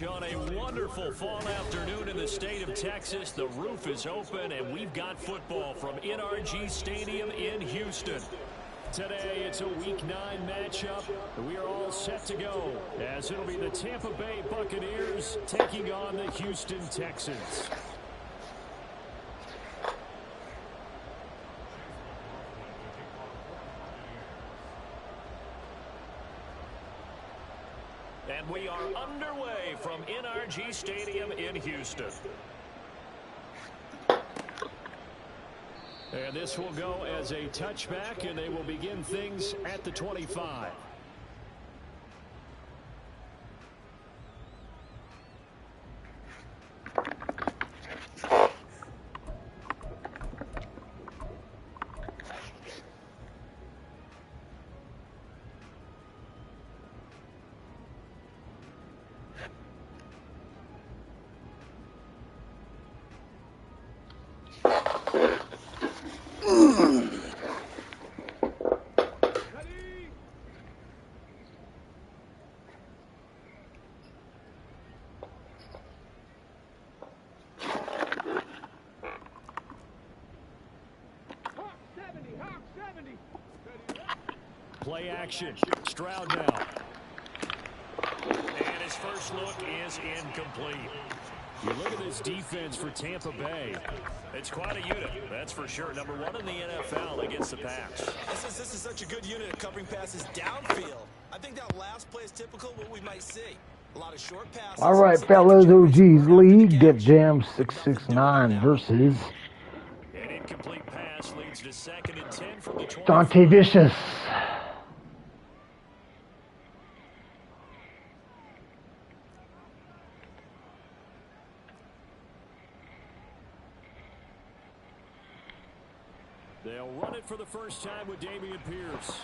On a wonderful fall afternoon in the state of Texas, the roof is open, and we've got football from NRG Stadium in Houston. Today, it's a Week 9 matchup. We are all set to go, as it'll be the Tampa Bay Buccaneers taking on the Houston Texans. And we are underway from NRG Stadium in Houston. And this will go as a touchback, and they will begin things at the 25. Play action. Stroud now. And his first look is incomplete. You look at this defense for Tampa Bay. It's quite a unit, that's for sure. Number one in the NFL against the pass. This is such a good unit of covering passes downfield. I think that last play is typical of what we might see. A lot of short passes. All right, fellas, OG's League, Defjam669 versus An incomplete pass leads to 2nd and 10 from the 20. Dontevious7. They'll run it for the first time with Dameon Pierce.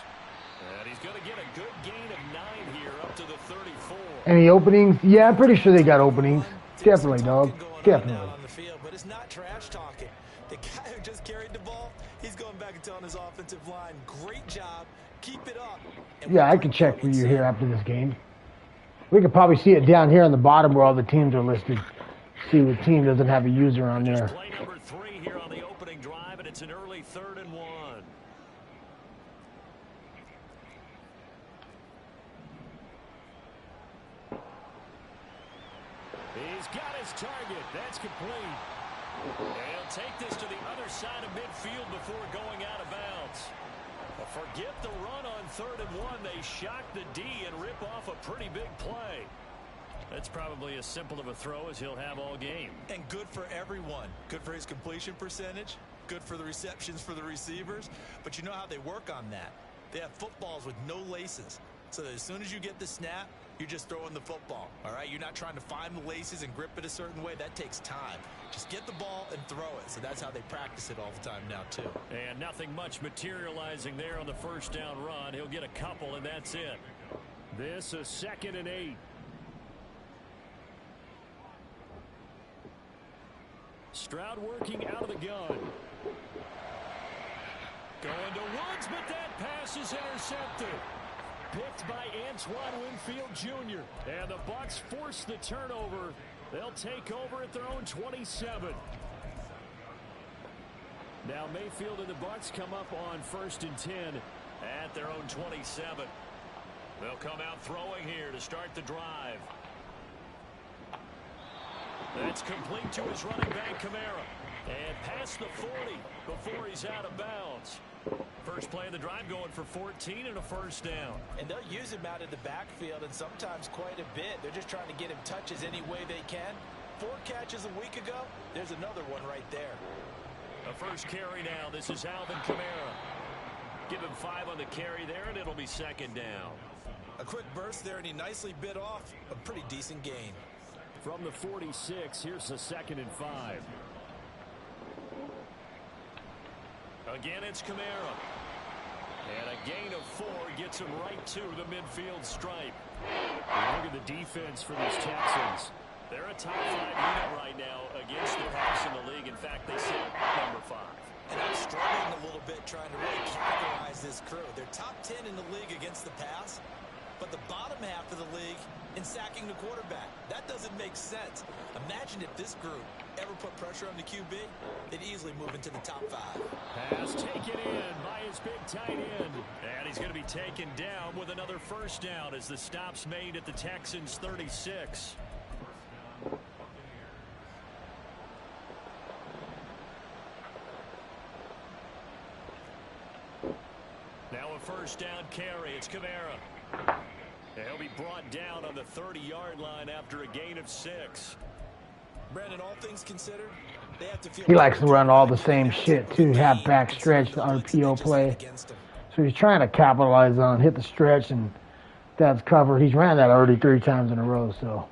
And he's going to get a good gain of 9 here up to the 34. Any openings? Yeah, I'm pretty sure they got openings. Definitely, dog. Definitely. On the field, but it's not trash talking. The guy who just carried the ball, he's going back and telling his offensive line, great job, keep it up. Yeah, I can check for you here after this game. We could probably see it down here on the bottom where all the teams are listed. See what team doesn't have a user on there. Play number 3 here on the opening drive, and it's an early 3rd and 1. He's got his target. That's complete. And he'll take this to the other side of midfield before going out of bounds. Forget the run on 3rd and 1. They shock the D and rip off a pretty big play. That's probably as simple of a throw as he'll have all game. And good for everyone. Good for his completion percentage. Good for the receptions for the receivers. But you know how they work on that. They have footballs with no laces. So that as soon as you get the snap, you're just throwing the football. All right? You're not trying to find the laces and grip it a certain way. That takes time. Just get the ball and throw it. So that's how they practice it all the time now, too. And nothing much materializing there on the first down run. He'll get a couple, and that's it. This is 2nd and 8. Stroud working out of the gun. Going to Woods, but that pass is intercepted. Picked by Antoine Winfield Jr. And the Bucs force the turnover. They'll take over at their own 27. Now Mayfield and the Bucs come up on 1st and 10 at their own 27. They'll come out throwing here to start the drive. That's complete to his running back, Kamara. And past the 40 before he's out of bounds. First play of the drive going for 14 and a first down. And they'll use him out of the backfield, and sometimes quite a bit. They're just trying to get him touches any way they can. 4 catches a week ago. There's another one right there. A first carry now. This is Alvin Kamara. Give him 5 on the carry there, and it'll be 2nd down. A quick burst there, and he nicely bit off a pretty decent gain. From the 46, here's the 2nd and 5. Again, it's Kamara. And a gain of 4 gets him right to the midfield stripe. Look at the defense for these Texans. They're a top 5 unit right now against the pass in the league. In fact, they sit number 5. And I'm struggling a little bit trying to really categorize this crew. They're top 10 in the league against the pass. but the bottom half of the league in sacking the quarterback. That doesn't make sense. Imagine if this group ever put pressure on the QB, they'd easily move into the top 5. Pass taken in by his big tight end. And he's going to be taken down with another first down as the stop's made at the Texans' 36. Now a first down carry. It's Kamara. He'll be brought down on the 30-yard line after a gain of 6. Brandon, all things considered, they have to feel He likes to run all the same shit too. Half back stretch, the RPO play. So he's trying to capitalize on, hit the stretch, and that's covered. He's ran that already 3 times in a row. So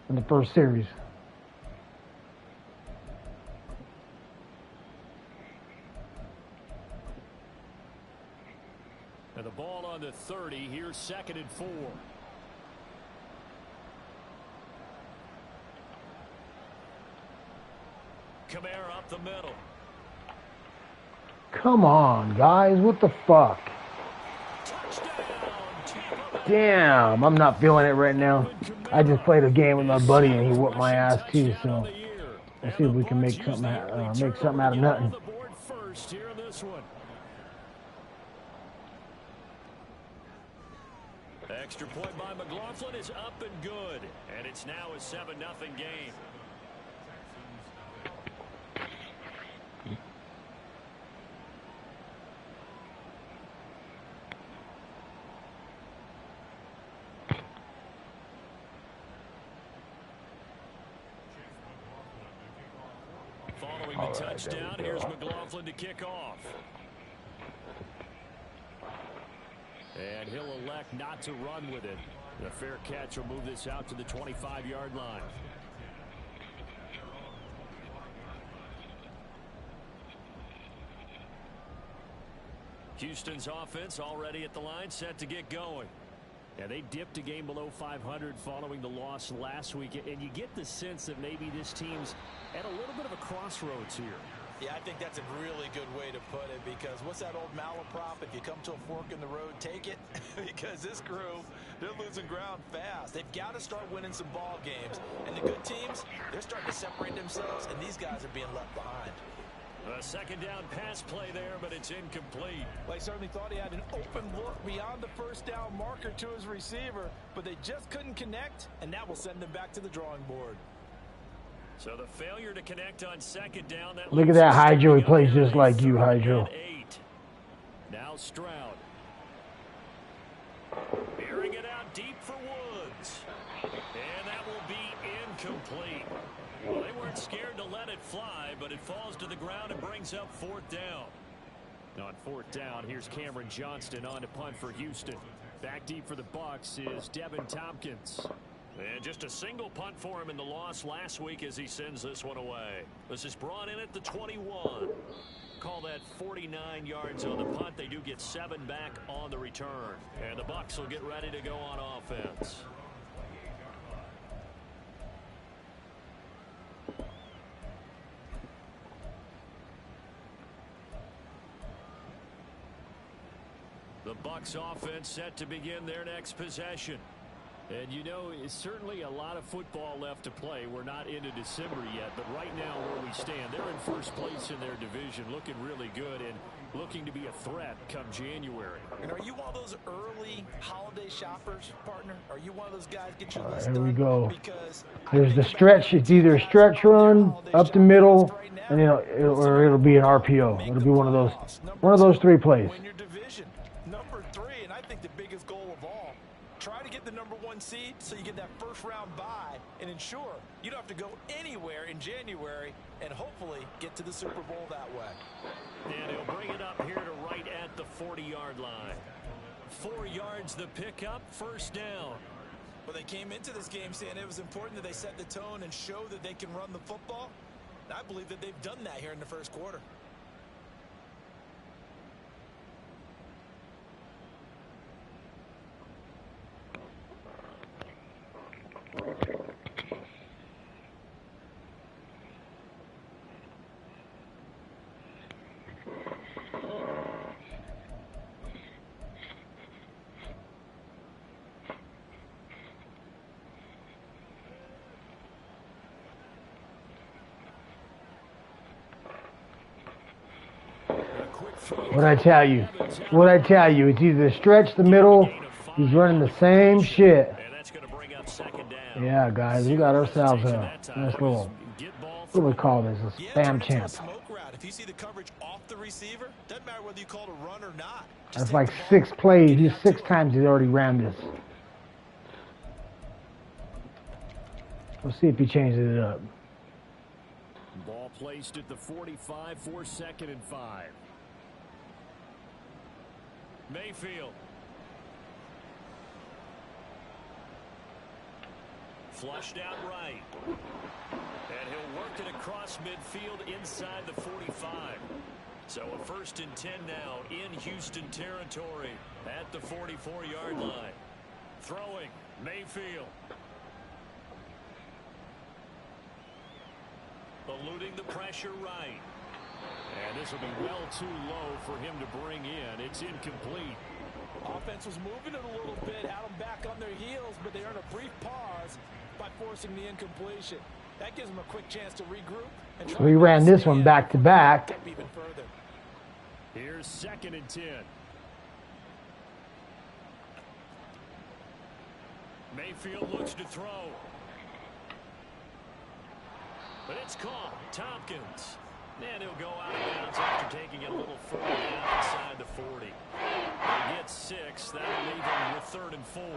in the first series. And the ball on the 30. Here's 2nd and 4. Kamara up the middle. Come on, guys. What the fuck? Damn, I'm not feeling it right now. I just played a game with my buddy and he whooped my ass too. So let's see if we can make something out of nothing. Extra point by McLaughlin is up and good, and it's now a 7-0 game. Following the touchdown, here's McLaughlin to kick off. And he'll elect not to run with it. The fair catch will move this out to the 25-yard line. Houston's offense already at the line, set to get going. Yeah, they dipped a game below 500 following the loss last week, and you get the sense that maybe this team's at a little bit of a crossroads here. Yeah, I think that's a really good way to put it, because what's that old malaprop? If you come to a fork in the road, take it. Because this crew, they're losing ground fast. They've got to start winning some ball games. And the good teams, they're starting to separate themselves, and these guys are being left behind. A second down pass play there, but it's incomplete. Well, he certainly thought he had an open look beyond the first down marker to his receiver, but they just couldn't connect, and that will send them back to the drawing board. So the failure to connect on second down. Look at that Hydro. He plays just like you, Hydro. Now Stroud. Bearing it out deep for Woods. And that will be incomplete. Well, they weren't scared to let it fly, but it falls to the ground and brings up 4th down. On 4th down, here's Cameron Johnston on to punt for Houston. Back deep for the Bucs is Devin Tompkins. And just a single punt for him in the loss last week as he sends this one away. This is brought in at the 21. Call that 49 yards on the punt. They do get 7 back on the return. And the Bucs will get ready to go on offense. The Bucs offense set to begin their next possession. And you know, it's certainly a lot of football left to play. We're not into December yet, but right now where we stand, they're in first place in their division, looking really good and looking to be a threat come January. And are you one of those early holiday shoppers, partner? Are you one of those guys get your list Here we done? go. Because There's the stretch. It's either a stretch run up the middle, and or it'll be an RPO. It'll be one of those 3 plays. win your division. Number 3, and I think the biggest goal of all, try to get the number 1 seed so you get that first round bye and ensure you don't have to go anywhere in January and hopefully get to the Super Bowl that way. And he'll bring it up here to right at the 40-yard line. 4 yards the pickup, first down. Well, they came into this game saying it was important that they set the tone and show that they can run the football. And I believe that they've done that here in the first quarter. What I tell you? What I tell you? It's either stretch the middle. He's running the same shit. And that's going to bring up second down. Yeah, guys, we got ourselves a nice little. What do we call this? A spam champ. If you see the coverage off the receiver, doesn't matter whether you call it a run or not. That's like 6 plays. He's 6 times he's already ran this. We'll see if he changes it up. Ball placed at the 45 for 2nd and 5. Mayfield. Flushed out right. And he'll work it across midfield inside the 45. So a 1st and 10 now in Houston territory at the 44-yard line. Throwing, Mayfield. Eluding the pressure right. And this will be well too low for him to bring in. It's incomplete. Offense was moving it a little bit, had them back on their heels, but they earned a brief pause by forcing the incompletion. That gives them a quick chance to regroup. And So he ran this one back to back. Even further. Here's 2nd and 10. Mayfield looks to throw. But it's caught. Tompkins. And he'll go out of bounds after taking it a little further down inside the 40. He gets 6. That'll leave him with 3rd and 4. In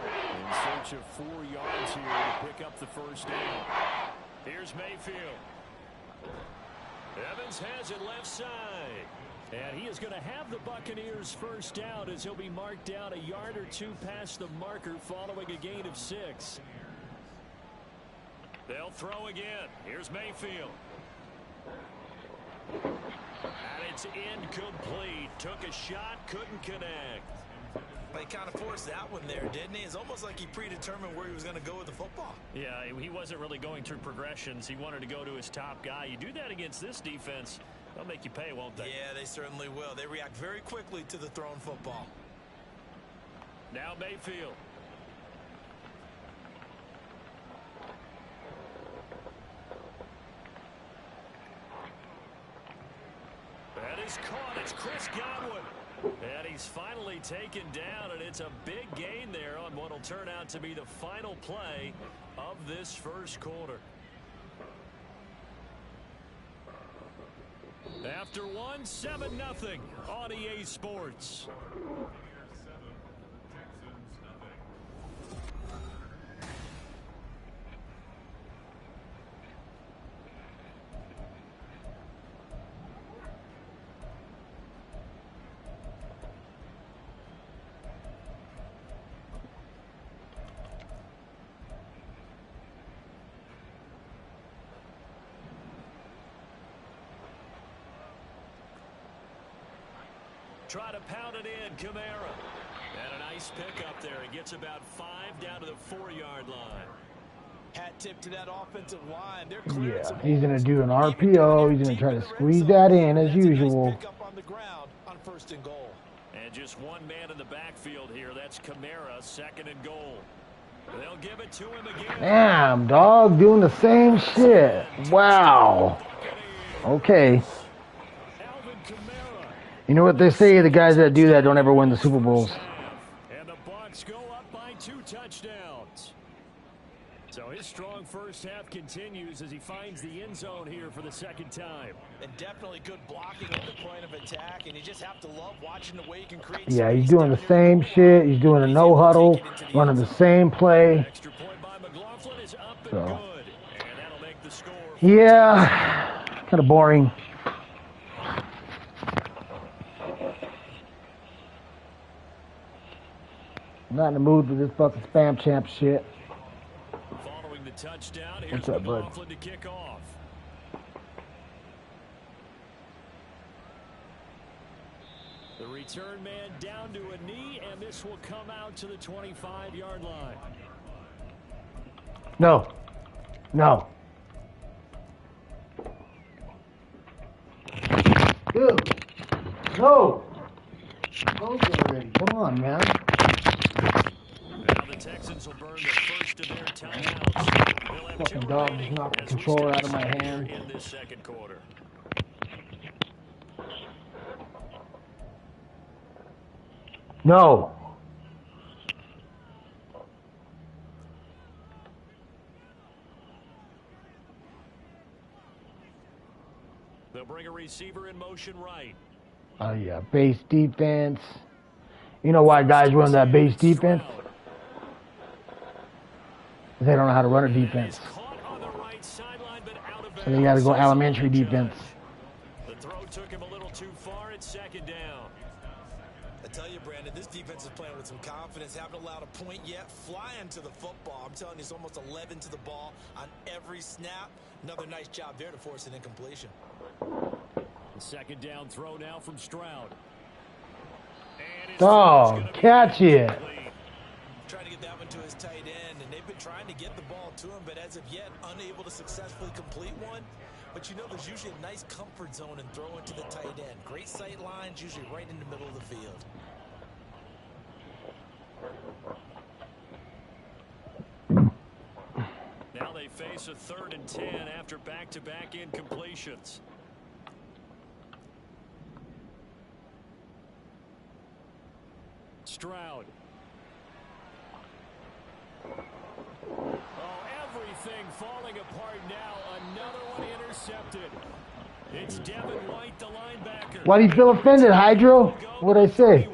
search of 4 yards here to pick up the 1st down. Here's Mayfield. Evans has it left side. And he is going to have the Buccaneers 1st down as he'll be marked down a yard or 2 past the marker following a gain of 6. They'll throw again. Here's Mayfield. And it's incomplete. Took a shot, couldn't connect. Well, he kind of forced that one there, didn't he? It's almost like he predetermined where he was going to go with the football. Yeah, he wasn't really going through progressions. He wanted to go to his top guy. You do that against this defense, they'll make you pay, won't they? Yeah, they certainly will. They react very quickly to the thrown football. Now Mayfield. That is caught. It's Chris Godwin. And he's finally taken down, and it's a big gain there on what will turn out to be the final play of this 1st quarter. After 1, 7-0 on EA Sports. Try to pound it in, Kamara. And a nice pickup there. He gets about 5 down to the 4-yard line. Hat tip to that offensive line. Yeah, he's going to do an RPO. He's going to try to squeeze that in as usual. Pick up on the ground on 1st and goal. And just one man in the backfield here. That's Kamara, 2nd and goal. They'll give it to him again. Damn, dog, doing the same shit. Wow. Okay. You know what they say, the guys that do that don't ever win the Super Bowls. And the Bucs go up by 2 touchdowns. So his strong 1st half continues as he finds the end zone here for the 2nd time. And definitely good blocking at the point of attack, and you just have to love watching the way he can create. Yeah, he's doing the same shit. He's doing a no huddle, running the same play. Extra point by McLaughlin is up and So. good. And that'll make the score. Yeah, kind of boring. I'm not in the mood for this fucking spam champ shit. Following the touchdown, here's What's up, bud? McLaughlin to kick off. The return man down to a knee, and this will come out to the 25-yard line. No. No. Dude. No. Close it already. Come on, man. Now the Texans will burn the 1st of their timeouts. They'll have 2 Fucking dog remaining just knocked the as we controller start out of my here hand. in this 2nd quarter. No. They'll bring a receiver in motion right. Oh, yeah. Base defense. You know why guys run that base defense? They don't know how to run a defense. So they got to go elementary defense. The throw took him a little too far. It's second down. I tell you, Brandon, this defense is playing with some confidence. Haven't allowed a point yet. Flying to the football. I'm telling you, it's almost 11 to the ball on every snap. Another nice job there to force an incompletion. The second down throw now from Stroud. Oh, catch it. Trying to get that one to his tight end, and they've been trying to get the ball to him, but as of yet, unable to successfully complete one. But you know, there's usually a nice comfort zone in throwing to the tight end. Great sight lines, usually right in the middle of the field. Now they face a 3rd and 10 after back-to-back incompletions. Stroud. Oh, everything falling apart now. Another one intercepted. It's Devin White, the linebacker. Why do you feel offended, Hydro? What'd I say?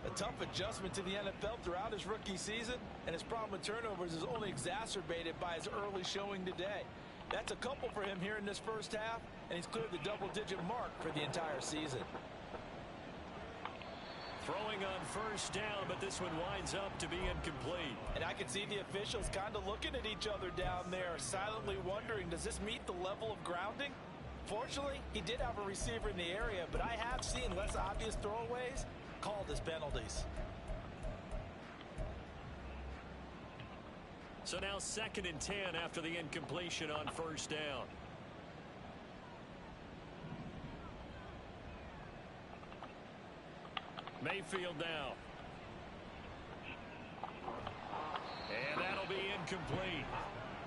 A tough adjustment to the NFL throughout his rookie season, and his problem with turnovers is only exacerbated by his early showing today. That's a couple for him here in this first half, and he's cleared the double-digit mark for the entire season. Throwing on first down, but this one winds up to be incomplete. And I can see the officials kind of looking at each other down there, silently wondering, does this meet the level of grounding? Fortunately, he did have a receiver in the area, but I have seen less obvious throwaways called as penalties. So now 2nd and 10 after the incompletion on first down. Mayfield now. And that'll be incomplete.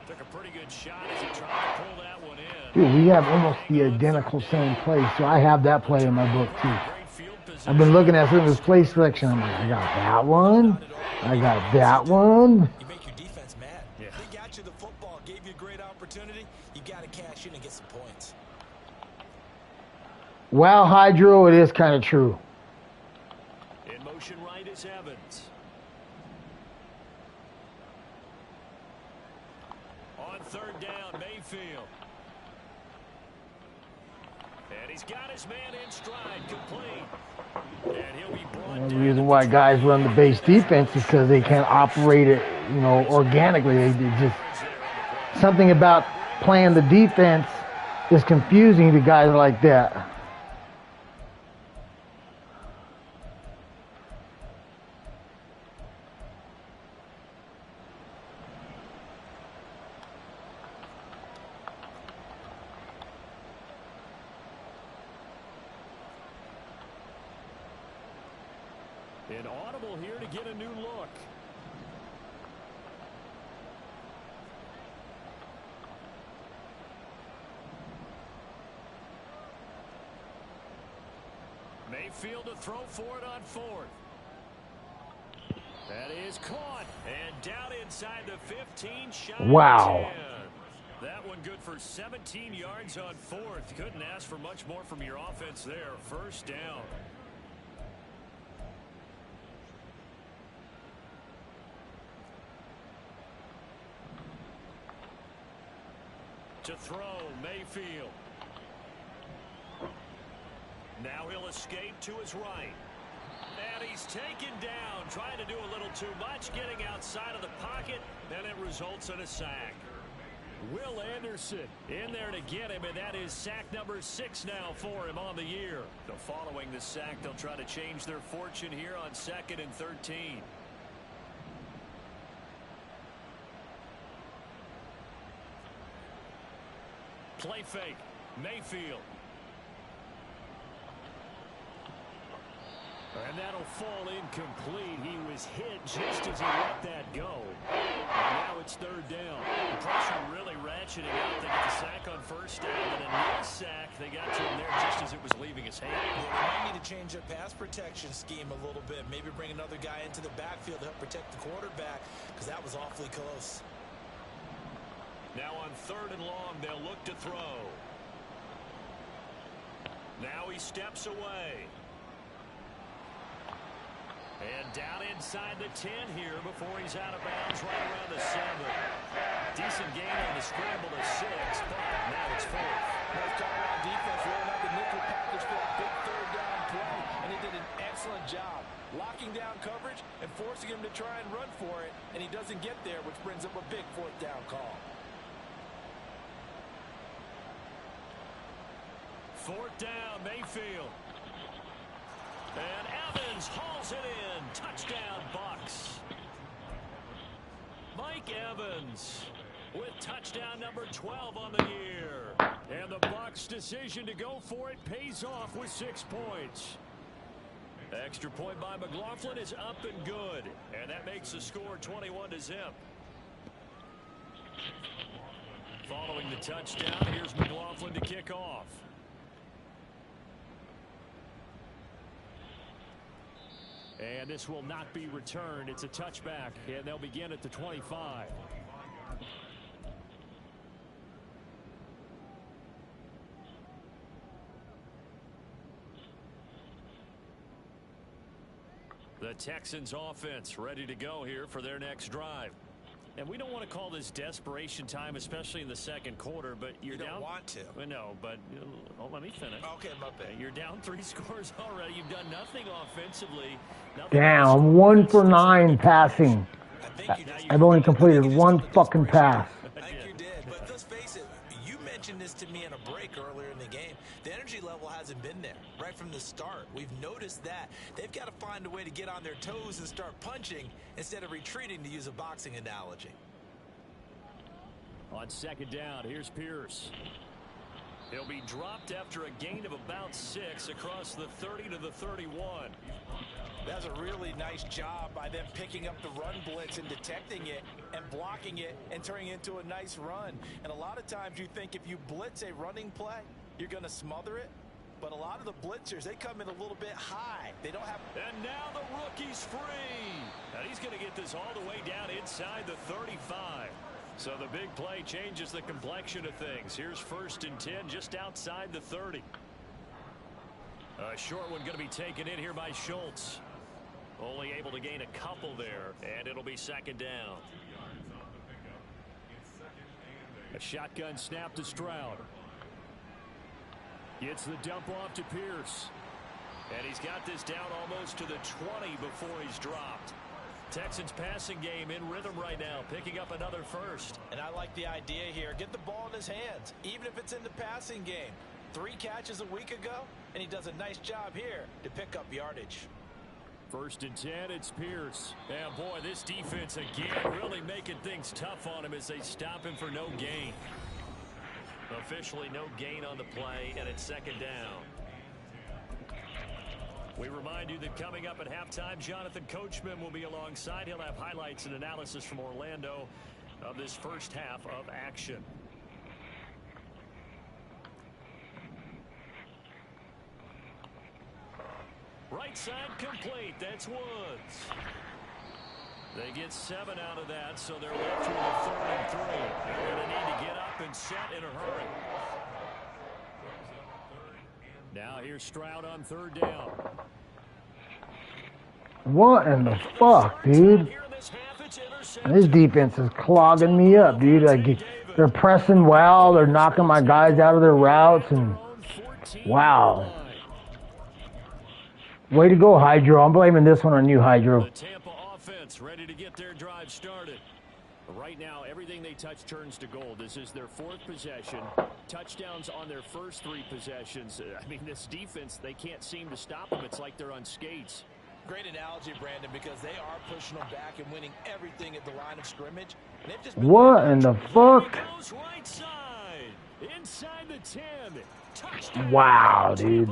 Took a pretty good shot as he tried to pull that one in. Dude, we have almost the identical same play, so I have that play in my book too. I've been looking at some of his play selection. I'm like, I got that one. I got that one. You make your defense mad. Yeah. They got you the football, gave you a great opportunity. You got to cash in and get some points. Well, Hydro, it is kind of true. In motion right is Evans. On 3rd down, Mayfield. And he's got his man in stride, complete. And he'll be brought down. The reason why guys run the base defense is because they can't operate it, you know, organically. They just something about playing the defense is confusing to guys like that. An audible here to get a new look. Mayfield to throw for it on 4th. That is caught and down inside the 15. Shot. Wow. 10. That one good for 17 yards on 4th. Couldn't ask for much more from your offense there. First down. To throw, Mayfield. Now he'll escape to his right. And he's taken down, trying to do a little too much, getting outside of the pocket, and it results in a sack. Will Anderson in there to get him, and that is sack number 6 now for him on the year. So following the sack, they'll try to change their fortune here on 2nd and 13. Play fake, Mayfield. And that'll fall incomplete. He was hit just as he let that go. And now it's 3rd down. The pressure really ratcheted positioning out. They get the sack on first down, and a near sack. They got to him there just as it was leaving his hand. Yeah, they might need to change their pass protection scheme a little bit. Maybe bring another guy into the backfield to help protect the quarterback, because that was awfully close. Now on 3rd and long, they'll look to throw. Now he steps away. And down inside the 10 here before he's out of bounds right around the 7. Decent gain on the scramble to 6, but now it's 4th. North Carolina defense rolling out the nickel package for that big 3rd down play, and he did an excellent job locking down coverage and forcing him to try and run for it, and he doesn't get there, which brings up a big 4th down call. 4th down, Mayfield. And Evans hauls it in. Touchdown, Bucks. Mike Evans with touchdown number 12 on the year. And the Bucks' decision to go for it pays off with 6 points. Extra point by McLaughlin is up and good. And that makes the score 21-0. Following the touchdown, here's McLaughlin to kick off. And this will not be returned. It's a touchback, and they'll begin at the 25. The Texans offense ready to go here for their next drive. And we don't want to call this desperation time, especially in the 2nd quarter, but you're down. You don't want to. No, but let me finish. Okay, my bad. You're down 3 scores already. You've done nothing offensively. Nothing. Damn, 1 for 9 passing. I've only completed 1 fucking pass. I think you did, but let's face it, you mentioned this to me in a break earlier in the game. The energy level hasn't been there right from the start. We've noticed that. They've got to find a way to get on their toes and start punching instead of retreating, to use a boxing analogy. On 2nd down, here's Pierce. He'll be dropped after a gain of about 6 across the 30 to the 31. That's a really nice job by them picking up the run blitz and detecting it and blocking it and turning it into a nice run. And a lot of times you think if you blitz a running play, you're going to smother it. But a lot of the blitzers, they come in a little bit high. They don't have... And now the rookie's free. Now he's going to get this all the way down inside the 35. So the big play changes the complexion of things. Here's 1st and 10 just outside the 30. A short one going to be taken in here by Schultz. Only able to gain a couple there, and it'll be 2nd down. A shotgun snap to Stroud. Gets the dump off to Pierce. And he's got this down almost to the 20 before he's dropped. Texans passing game in rhythm right now, picking up another 1st. And I like the idea here. Get the ball in his hands, even if it's in the passing game. 3 catches a week ago, and he does a nice job here to pick up yardage. 1st and 10, it's Pierce. And boy, this defense again really making things tough on him as they stop him for no gain. Officially no gain on the play, and it's 2nd down. We remind you that coming up at halftime, Jonathan Coachman will be alongside. He'll have highlights and analysis from Orlando of this first half of action. Right side complete. That's Woods. They get 7 out of that, so they're left with a 3rd and 3. They're going to need to get up and set in a hurry. Now here's Stroud on 3rd down. What in the fuck, dude? This defense is clogging me up, dude. Like, they're pressing well. They're knocking my guys out of their routes, and wow. Way to go, Hydro. I'm blaming this one on you, Hydro. The Tampa offense ready to get their drive started. Right now, everything they touch turns to gold. This is their 4th possession. Touchdowns on their first 3 possessions. I mean, this defense, they can't seem to stop them. It's like they're on skates. Great analogy, Brandon, because they are pushing them back and winning everything at the line of scrimmage. And they've just what in the fuck? Goes right side, inside the 10. Touchdown. Wow, dude.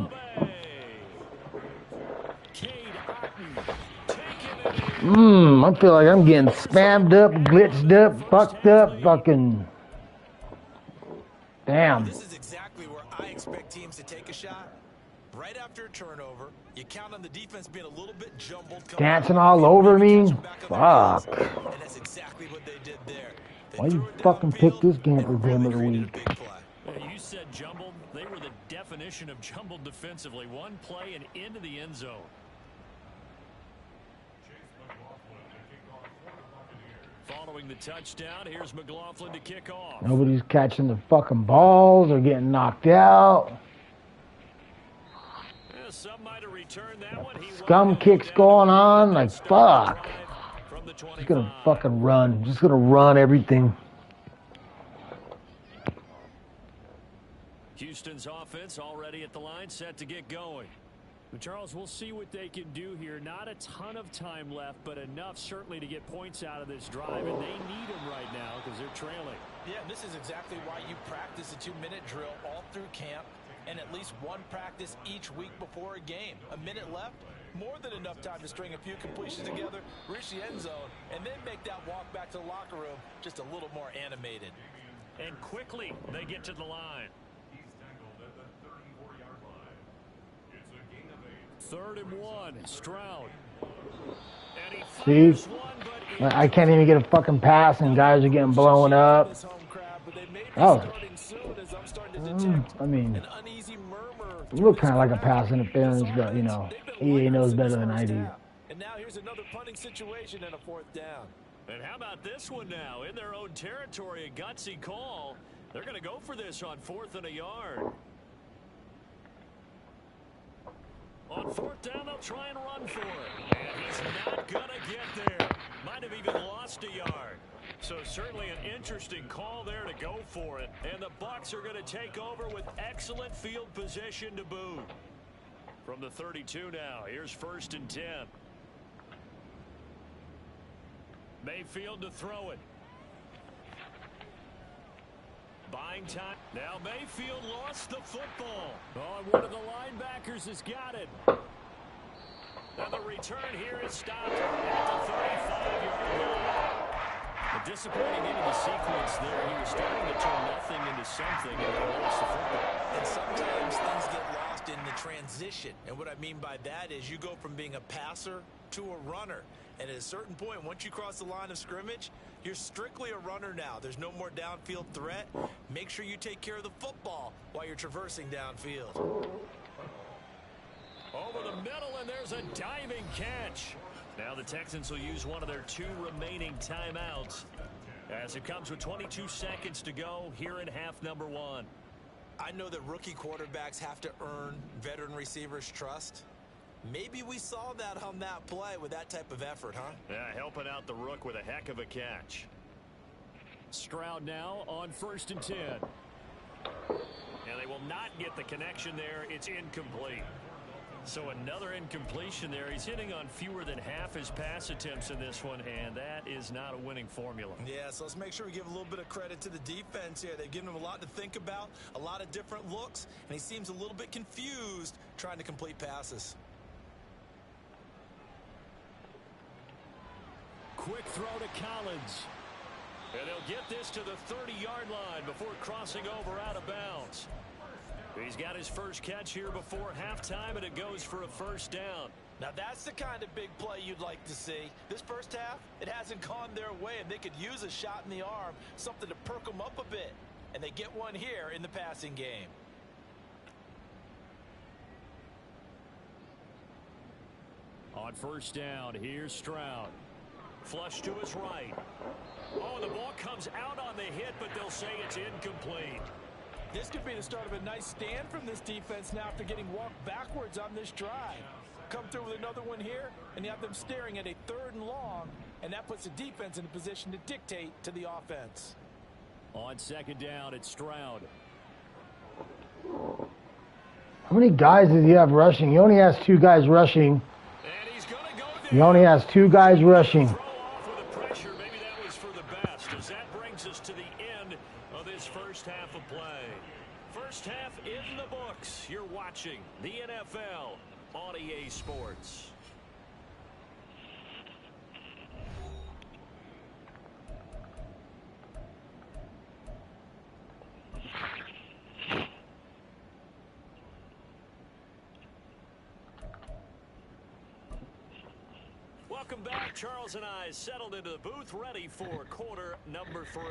I feel like I'm getting spammed up, glitched up, fucked up, fucking Damn. This is exactly where I expect teams to take a shot. Right after a turnover, you count on the defense being a little bit jumbled. Dancing all over me? Fuck. And that's exactly what they did there. Why you fucking pick this game for game of the week? Yeah, you said jumbled. They were the definition of jumbled defensively. One play and into the end zone. Following the touchdown, here's McLaughlin to kick off. Nobody's catching the fucking balls or getting knocked out. Yeah, some might have returned that one. Scum kicks going on. Like, fuck. Just gonna fucking run. Just gonna run everything. Houston's offense already at the line, set to get going. Charles, we'll see what they can do here. Not a ton of time left, but enough certainly to get points out of this drive, and they need them right now because they're trailing. Yeah, and this is exactly why you practice a 2-minute drill all through camp and at least one practice each week before a game. A minute left, more than enough time to string a few completions together, reach the end zone, and then make that walk back to the locker room just a little more animated. And quickly they get to the line. 3rd and 1, Stroud. See? I can't even get a fucking pass and guys are getting blown up. Oh. I mean, it looked kind of like a pass interference, but, you know, EA knows better than I do. And now here's another punting situation and a 4th down. And how about this one now? In their own territory, a gutsy call. They're going to go for this on 4th and a yard. On 4th down, they'll try and run for it. And he's not going to get there. Might have even lost a yard. So certainly an interesting call there to go for it. And the Bucs are going to take over with excellent field position to boot. From the 32 now, here's 1st and 10. Mayfield to throw it. Buying time. Now Mayfield lost the football. Oh, and one of the linebackers has got it. Now the return here is stopped at the 35-yard line. A disappointing end of the sequence there. He was starting to turn nothing into something, and he lost the football. And sometimes things get lost in the transition. And what I mean by that is you go from being a passer to a runner. And at a certain point, once you cross the line of scrimmage, you're strictly a runner now. There's no more downfield threat. Make sure you take care of the football while you're traversing downfield. Over the middle, and there's a diving catch. Now the Texans will use one of their 2 remaining timeouts as it comes with 22 seconds to go here in half number 1. I know that rookie quarterbacks have to earn veteran receivers' trust. Maybe we saw that on that play with that type of effort, huh? Yeah, helping out the rook with a heck of a catch. Stroud now on 1st and 10. And they will not get the connection there. It's incomplete. So another incompletion there. He's hitting on fewer than half his pass attempts in this one, and that is not a winning formula. Yeah, so let's make sure we give a little bit of credit to the defense here. They've given him a lot to think about, a lot of different looks, and he seems a little bit confused trying to complete passes. Quick throw to Collins. And they'll get this to the 30-yard line before crossing over out of bounds. He's got his first catch here before halftime, and it goes for a 1st down. Now that's the kind of big play you'd like to see. This first half, it hasn't gone their way, and they could use a shot in the arm, something to perk them up a bit. And they get one here in the passing game. On 1st down, here's Stroud. Flush to his right. Oh, the ball comes out on the hit, but they'll say it's incomplete. This could be the start of a nice stand from this defense now after getting walked backwards on this drive. Come through with another one here, and you have them staring at a 3rd and long, and that puts the defense in a position to dictate to the offense. On 2nd down, it's Stroud. How many guys does he have rushing? He only has 2 guys rushing. And he's gonna go there. He only has 2 guys rushing. Throw off with the pressure. Maybe that was for the best, as that brings us to the end of this first half of play. First half in the books. You're watching the NFL on EA Sports. Welcome back. Charles and I settled into the booth, ready for quarter number 3.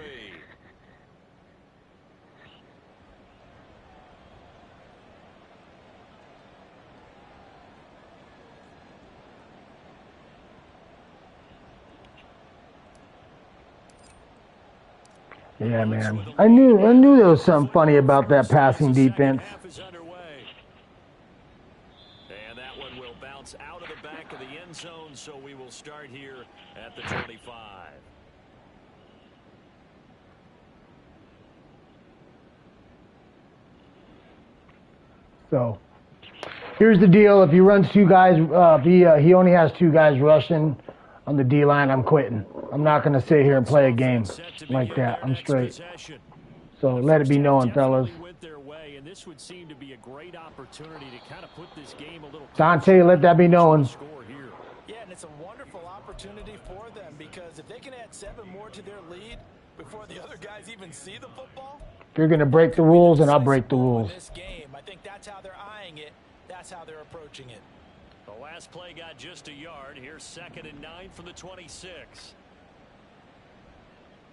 Yeah, man. I knew there was something funny about that passing defense. And that one will bounce out of the back of the end zone, so we will start here at the 25. So, here's the deal. If he runs 2 guys, he only has 2 guys rushing on the D-line, I'm quitting. I'm not going to sit here and play a game like that. I'm straight. So let it be known, fellas. This would seem to be a great opportunity to kind of put this game a little Dante, let that be known. Yeah, and it's a wonderful opportunity for them because if they can add 7 more to their lead before the other guys even see the football, if you're going to break the rules, and I'll break the rules. This game, I think that's how they're eyeing it. That's how they're approaching it. The last play got just a yard. Here's 2nd and 9 from the 26.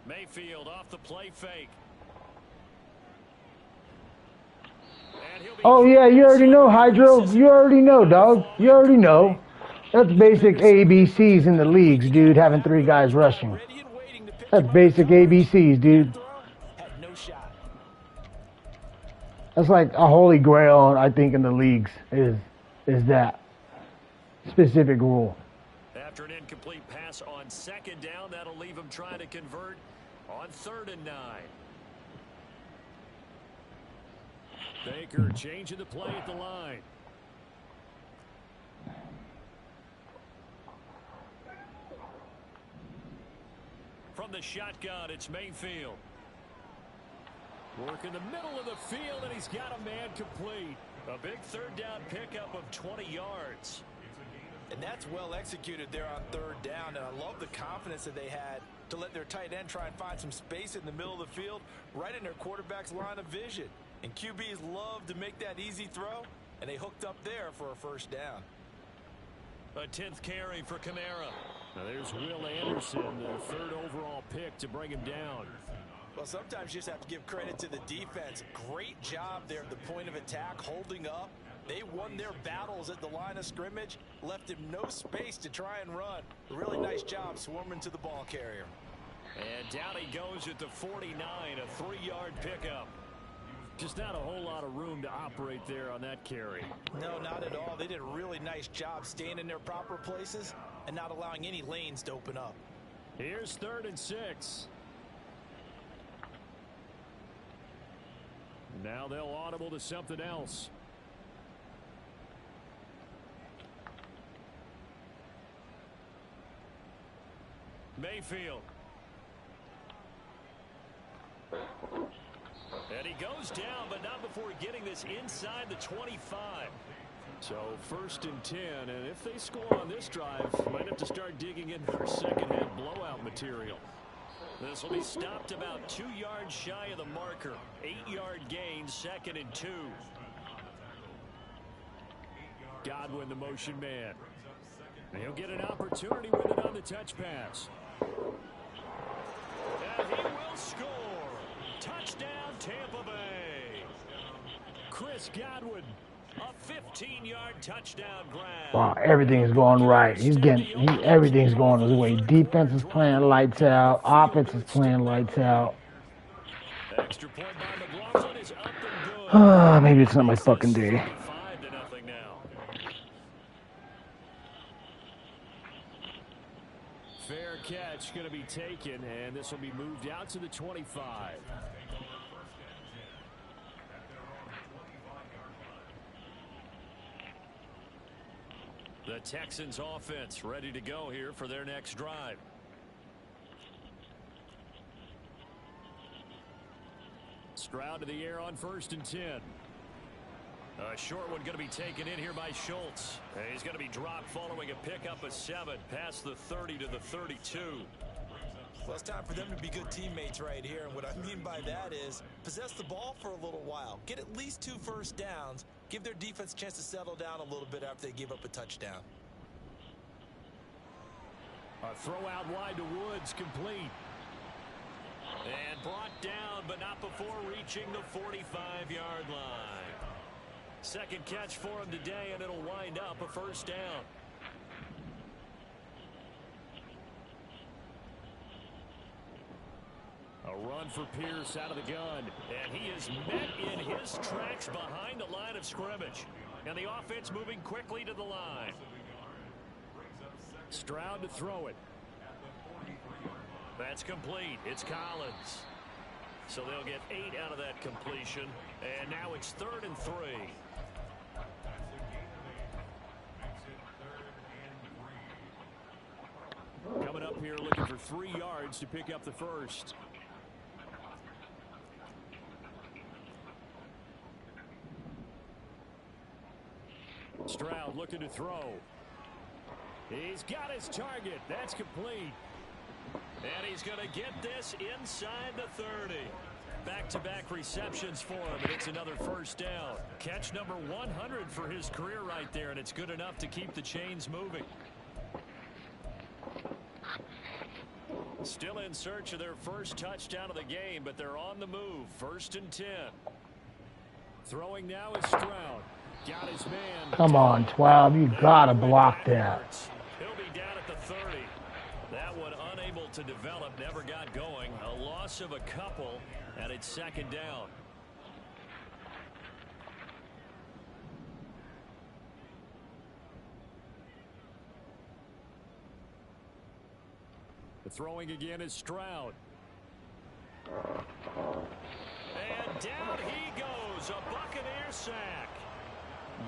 Mayfield off the play fake. Oh, yeah, you already know, Hydro. You already know, dog. You already know. That's basic ABCs in the leagues, dude, having 3 guys rushing. That's basic ABCs, dude. That's like a holy grail, I think, in the leagues, is that specific rule. After an incomplete pass on 2nd down, that'll leave him trying to convert on 3rd and 9. Baker changing the play at the line. From the shotgun, it's Mayfield. Work in the middle of the field, and he's got a man complete. A big 3rd down pickup of 20 yards. And that's well executed there on 3rd down, and I love the confidence that they had to let their tight end try and find some space in the middle of the field, right in their quarterback's line of vision. And QBs love to make that easy throw, and they hooked up there for a 1st down. A 10th carry for Kamara. Now there's Will Anderson, the 3rd overall pick to bring him down. Well, sometimes you just have to give credit to the defense. Great job there at the point of attack, holding up. They won their battles at the line of scrimmage, left him no space to try and run. A really nice job swarming to the ball carrier. And down he goes at the 49, a 3-yard pickup. Just not a whole lot of room to operate there on that carry. No, not at all. They did a really nice job staying in their proper places and not allowing any lanes to open up. Here's 3rd and 6. Now they'll audible to something else. Mayfield. And he goes down, but not before getting this inside the 25. So 1st and 10, and if they score on this drive, might have to start digging in their second-half blowout material. This will be stopped about 2 yards shy of the marker. 8-yard gain, 2nd and 2. Godwin, the motion man. And he'll get an opportunity with it on the touch pass. And he will score. Touchdown, Tampa Bay. Chris Godwin, a 15-yard touchdown grab. Wow, everything's going right. Everything's going his way. Defense is playing lights out. Offense is playing lights out. Extra point by McLaughlin is up and good. Maybe it's not my fucking day. 5-0 now. Fair catch going to be taken, and this will be moved out to the 25. The Texans offense ready to go here for their next drive. Stroud to the air on 1st and 10. A short one going to be taken in here by Schultz. And he's going to be dropped following a pickup of 7 past the 30 to the 32. Well, it's time for them to be good teammates right here. And what I mean by that is possess the ball for a little while. Get at least 2 first downs. Give their defense a chance to settle down a little bit after they give up a touchdown. A throw out wide to Woods, complete. And brought down, but not before reaching the 45-yard line. Second catch for him today, and it'll wind up a first down. A run for Pierce out of the gun. And he is met in his tracks behind the line of scrimmage. And the offense moving quickly to the line. Stroud to throw it. That's complete. It's Collins. So they'll get 8 out of that completion. And now it's 3rd and 3. Coming up here looking for 3 yards to pick up the first. Stroud looking to throw. He's got his target. That's complete. And he's going to get this inside the 30. Back-to-back receptions for him, and it's another first down. Catch number 100 for his career right there, and it's good enough to keep the chains moving. Still in search of their first touchdown of the game, but they're on the move. 1st and 10. Throwing now is Stroud. Got his man. Come on, 12. You got to block that. He'll be down at the 30. That one unable to develop, never got going. A loss of a couple, and it's 2nd down. The throwing again is Stroud. And down he goes. A Buccaneer sack.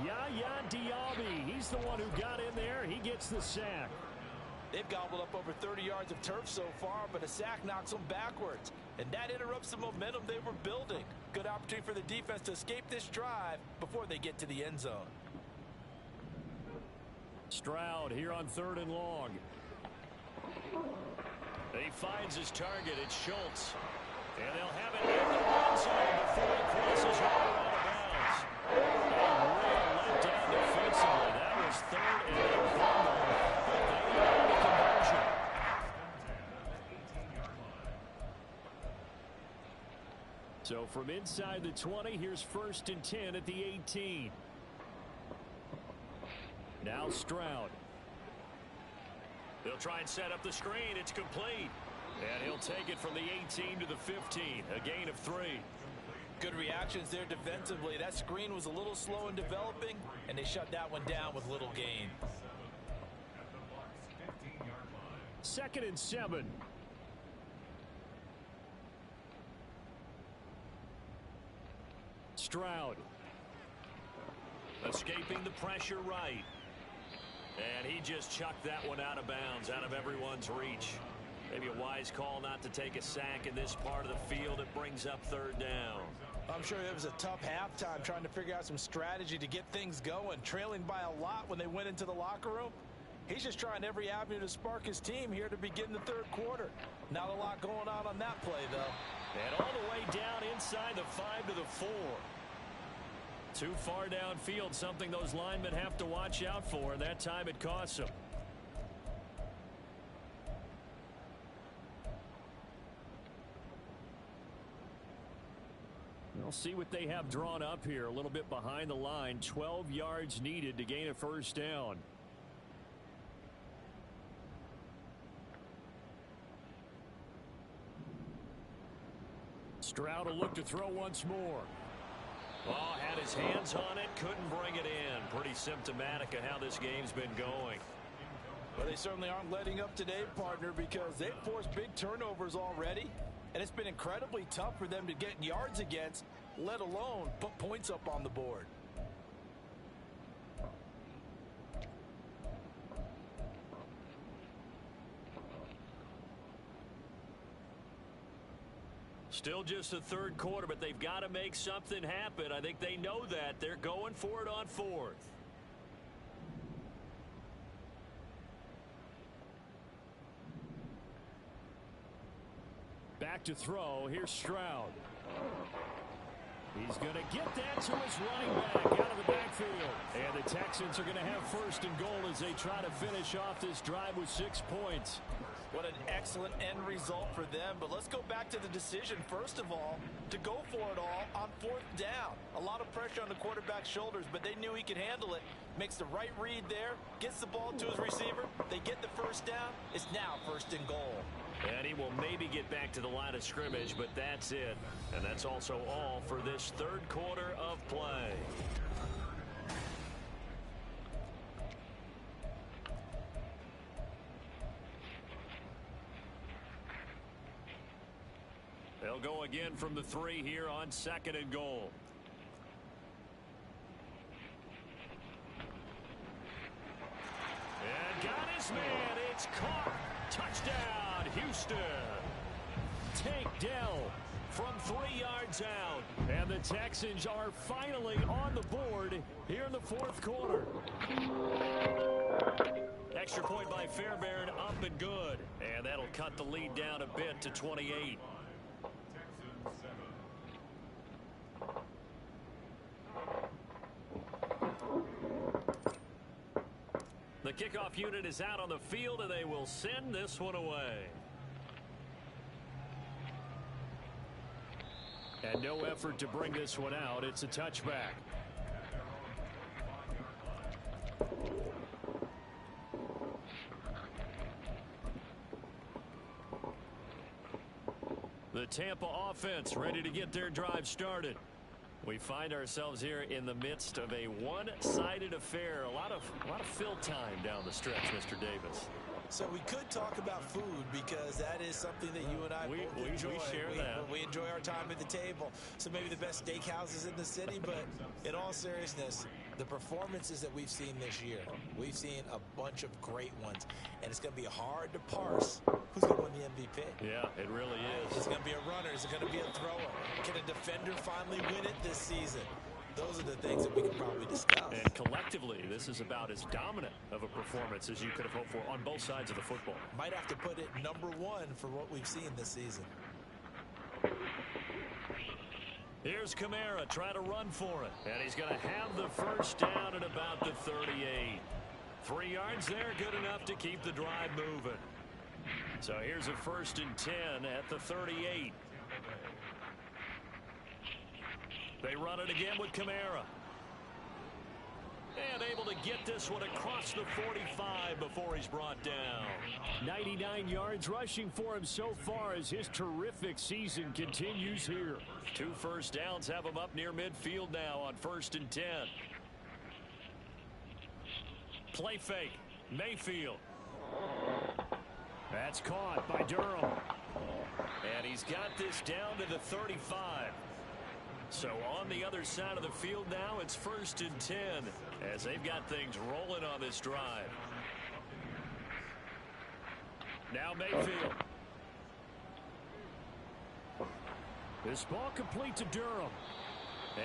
Yaya Diaby, he's the one who got in there. He gets the sack. They've gobbled up over 30 yards of turf so far, but a sack knocks them backwards. And that interrupts the momentum they were building. Good opportunity for the defense to escape this drive before they get to the end zone. Stroud here on 3rd and long. He finds his target. It's Schultz. And they'll have it in the end zone before he crosses right out of bounds. A real letdown defensively. That was 3rd and a bumble. But they got the conversion. So from inside the 20, here's 1st and 10 at the 18. Now Stroud. They'll try and set up the screen. It's complete. And he'll take it from the 18 to the 15. A gain of 3. Good reactions there defensively. That screen was a little slow in developing, and they shut that one down with little gain. 2nd and 7. Stroud. Escaping the pressure right. And he just chucked that one out of bounds, out of everyone's reach. Maybe a wise call not to take a sack in this part of the field. It brings up 3rd down. I'm sure it was a tough halftime trying to figure out some strategy to get things going. Trailing by a lot when they went into the locker room. He's just trying every avenue to spark his team here to begin the 3rd quarter. Not a lot going on that play, though. And all the way down inside the 5 to the 4. Too far downfield, something those linemen have to watch out for, and that time it costs them. We'll see what they have drawn up here. A little bit behind the line. 12 yards needed to gain a first down. Stroud will look to throw once more. Oh, had his hands on it, couldn't bring it in. Pretty symptomatic of how this game's been going. Well, they certainly aren't letting up today, partner, because they've forced big turnovers already. And it's been incredibly tough for them to get yards against, let alone put points up on the board. Still just the 3rd quarter, but they've got to make something happen. I think they know that. They're going for it on 4th. Back to throw. Here's Stroud. He's going to get that to his running back out of the backfield. And the Texans are going to have first and goal as they try to finish off this drive with 6 points. What an excellent end result for them. But let's go back to the decision, first of all, to go for it all on 4th down. A lot of pressure on the quarterback's shoulders, but they knew he could handle it. Makes the right read there, gets the ball to his receiver. They get the first down. It's now first and goal. And he will maybe get back to the line of scrimmage, but that's it. And that's also all for this third quarter of play. They'll go again from the 3 here on 2nd and goal. And got his man. It's caught. Touchdown, Houston. Tank Dell from 3 yards out. And the Texans are finally on the board here in the 4th quarter. Extra point by Fairbairn, up and good. And that'll cut the lead down a bit to 28. The kickoff unit is out on the field, and they will send this one away. And no effort to bring this one out. It's a touchback. The Tampa offense ready to get their drive started. We find ourselves here in the midst of a one-sided affair. A lot of fill time down the stretch, Mr. Davis. So we could talk about food because that is something that you and I both enjoy. We share that. We enjoy our time at the table. So maybe the best steakhouses in the city, but in all seriousness, the performances that we've seen this year, we've seen a bunch of great ones, and it's going to be hard to parse who's going to win the MVP. Yeah, it really is. Is it going to be a runner? Is it going to be a thrower? Can a defender finally win it this season? Those are the things that we can probably discuss. And collectively, this is about as dominant of a performance as you could have hoped for on both sides of the football. Might have to put it #1 for what we've seen this season. Here's Kamara trying to run for it. And he's going to have the first down at about the 38. 3 yards there, good enough to keep the drive moving. So here's a 1st and 10 at the 38. They run it again with Kamara. And able to get this one across the 45 before he's brought down. 99 yards rushing for him so far as his terrific season continues here. 2 first downs have him up near midfield now on 1st and 10. Play fake. Mayfield. That's caught by Durham. And he's got this down to the 35. So on the other side of the field now, it's 1st and 10 as they've got things rolling on this drive. Now Mayfield. This ball complete to Durham.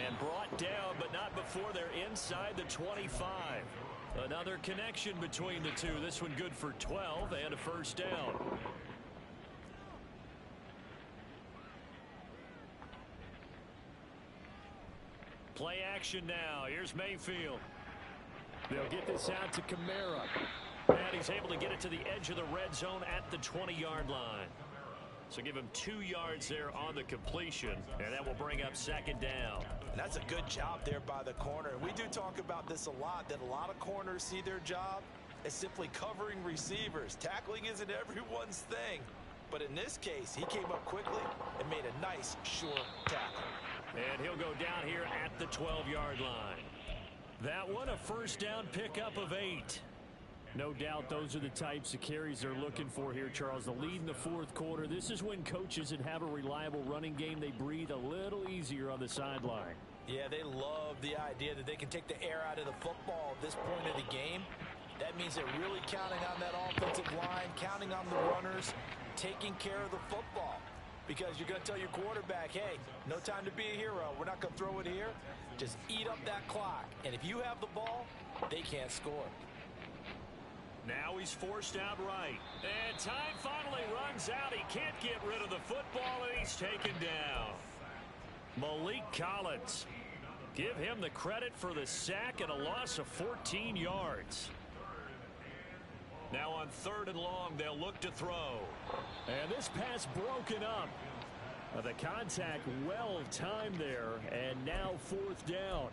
And brought down, but not before they're inside the 25. Another connection between the two. This one good for 12 and a first down. Play action now. Here's Mayfield. They'll get this out to Kamara. And he's able to get it to the edge of the red zone at the 20-yard line. So give him 2 yards there on the completion, and that will bring up 2nd down. And that's a good job there by the corner. We do talk about this a lot, that a lot of corners see their job as simply covering receivers. Tackling isn't everyone's thing. But in this case, he came up quickly and made a nice, sure tackle. And he'll go down here at the 12-yard line. That one, a first down pickup of 8. No doubt those are the types of carries they're looking for here, Charles. The lead in the 4th quarter. This is when coaches that have a reliable running game, they breathe a little easier on the sideline. Yeah, they love the idea that they can take the air out of the football at this point of the game. That means they're really counting on that offensive line, counting on the runners, taking care of the football. Because you're going to tell your quarterback, hey, no time to be a hero. We're not going to throw it here. Just eat up that clock. And if you have the ball, they can't score. Now he's forced out right. And time finally runs out. He can't get rid of the football, and he's taken down. Malik Collins. Give him the credit for the sack and a loss of 14 yards. Now on 3rd and long, they'll look to throw. And this pass broken up. The contact well timed there, and now 4th down.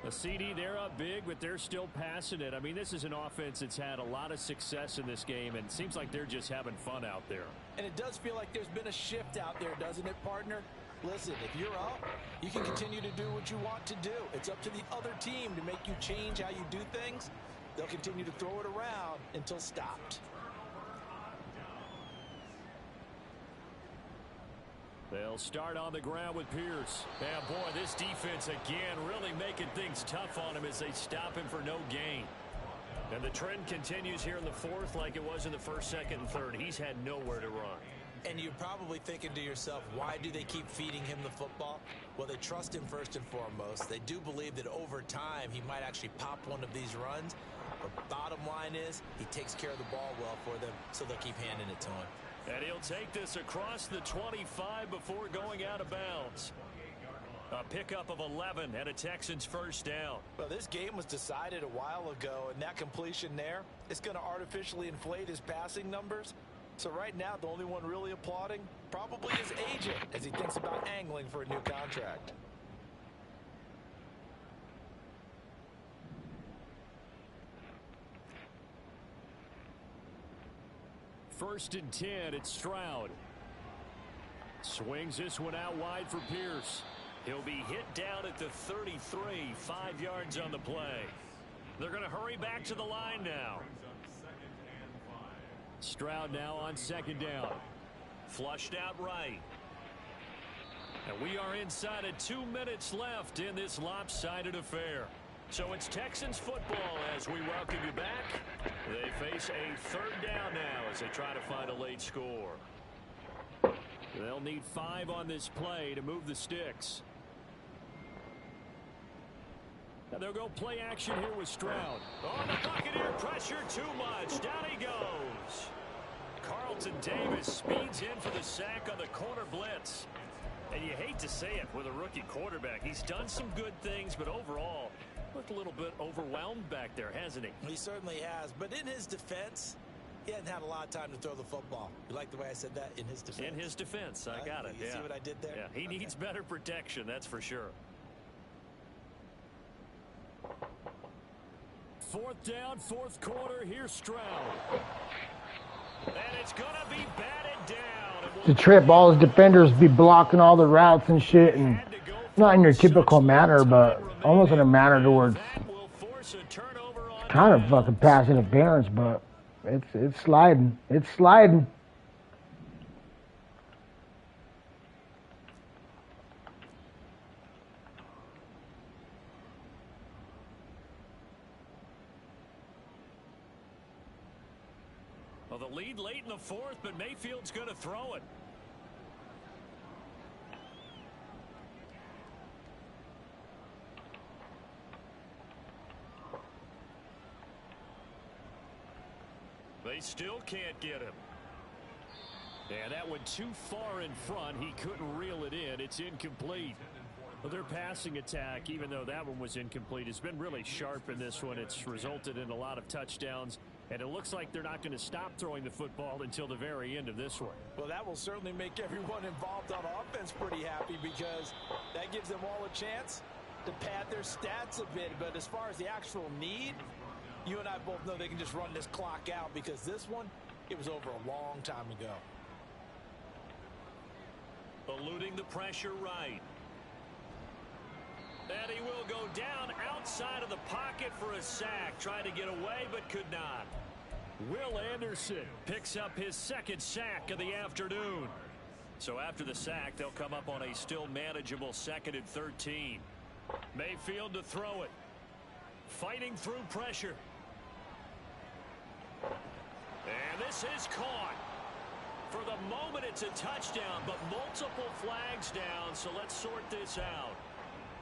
The CD, they're up big, but they're still passing it. I mean, this is an offense that's had a lot of success in this game, and it seems like they're just having fun out there. And it does feel like there's been a shift out there, doesn't it, partner? Listen, if you're up, you can continue to do what you want to do. It's up to the other team to make you change how you do things. They'll continue to throw it around until stopped. They'll start on the ground with Pierce. And boy, this defense again really making things tough on him as they stop him for no gain. And the trend continues here in the 4th like it was in the 1st, 2nd, and 3rd. He's had nowhere to run. And you're probably thinking to yourself, why do they keep feeding him the football? Well, they trust him first and foremost. They do believe that over time he might actually pop one of these runs. But bottom line is he takes care of the ball well for them, so they'll keep handing it to him. And he'll take this across the 25 before going out of bounds. A pickup of 11 and a Texans 1st down. Well, this game was decided a while ago, and that completion there is going to artificially inflate his passing numbers. So right now, the only one really applauding probably his agent as he thinks about angling for a new contract. First and 10, it's Stroud. Swings this one out wide for Pierce. He'll be hit down at the 33, 5 yards on the play. They're going to hurry back to the line now. Stroud now on 2nd down. Flushed out right. And we are inside of 2 minutes left in this lopsided affair. So it's Texans football as we welcome you back. They face a 3rd down now as they try to find a late score. They'll need 5 on this play to move the sticks. Now they'll go play action here with Stroud. Oh, the Buccaneer pressure too much. Down he goes. Carlton Davis speeds in for the sack on the corner blitz. And you hate to say it with a rookie quarterback. He's done some good things, but overall, looked a little bit overwhelmed back there, hasn't he? He certainly has. But in his defense, he hasn't had a lot of time to throw the football. You like the way I said that? In his defense. In his defense. I got it. You see what I did there? Yeah, he needs better protection, that's for sure. 4th down, 4th quarter. Here's Stroud. And it's going to be batted down. The trip, all his defenders be blocking all the routes and shit, and not in your typical manner, but almost in a manner towards kind of fucking pass interference, but it's sliding. It's sliding. Well, the lead late in the 4th, but Mayfield's going to throw it. They still can't get him. And that went too far in front. He couldn't reel it in. It's incomplete. Well, their passing attack, even though that one was incomplete, has been really sharp in this one. It's resulted in a lot of touchdowns. And it looks like they're not going to stop throwing the football until the very end of this one. Well, that will certainly make everyone involved on offense pretty happy because that gives them all a chance to pad their stats a bit. But as far as the actual need, you and I both know they can just run this clock out because this one, it was over a long time ago. Eluding the pressure right. And he will go down outside of the pocket for a sack. Tried to get away, but could not. Will Anderson picks up his 2nd sack of the afternoon. So after the sack, they'll come up on a still manageable 2nd and 13. Mayfield to throw it. Fighting through pressure. And this is caught. For the moment, it's a touchdown, but multiple flags down, so let's sort this out.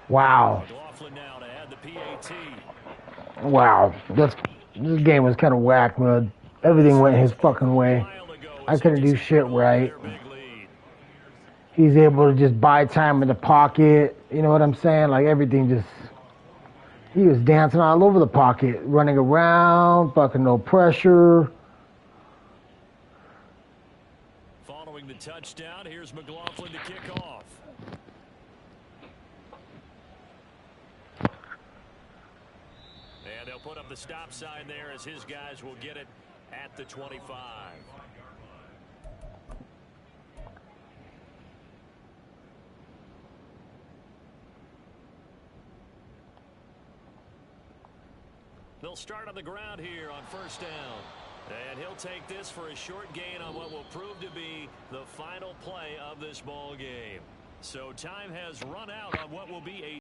Wow. McLaughlin now to add the PAT. Wow. This game was kind of whack, man. Everything went his fucking way. I couldn't do shit right. He's able to just buy time in the pocket. You know what I'm saying? Like everything just, he was dancing all over the pocket, running around, fucking no pressure. Following the touchdown, here's McLaughlin to kick off. And they'll put up the stop sign there as his guys will get it at the 25. They'll start on the ground here on first down. And he'll take this for a short gain on what will prove to be the final play of this ball game. So time has run out on what will be a